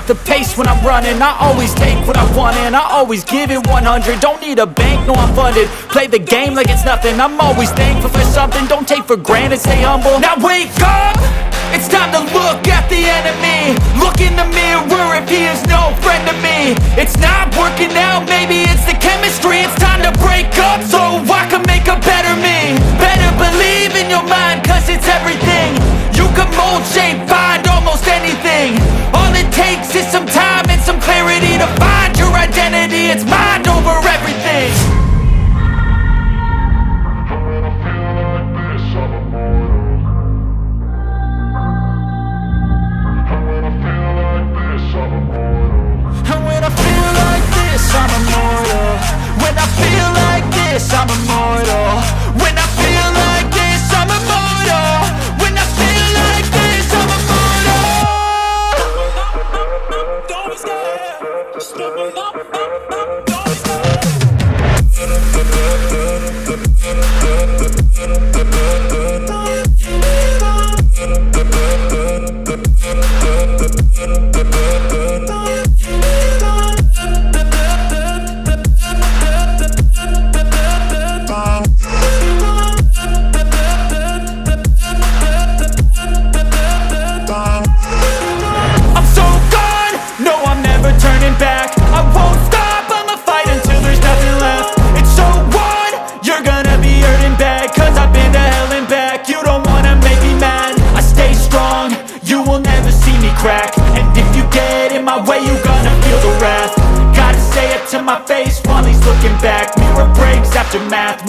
the pace when I'm running. I always take what I want and I always give it 100. Don't need a bank, no I'm funded. Play the game like it's nothing. I'm always thankful for something. Don't take for granted, stay humble. Now wake up! It's time to look at the enemy. Look in the mirror if he is no friend to me. It's not working out, maybe it's the chemistry. It's time to break up so I can make a better me. Better believe in your mind, cause it's everything. You can mold, shape, find almost anything. All it takes is some time and some clarity to find your identity. It's mind over everything. And when I feel like this, I'm immortal. When I feel like this, I'm immortal. When I feel like this, I'm immortal. When I feel like this, I'm immortal. Don't be scared. Just level up. Don't be scared. And if you get in my way, you gonna feel the wrath. Gotta say it to my face while he's looking back. Mirror breaks after math.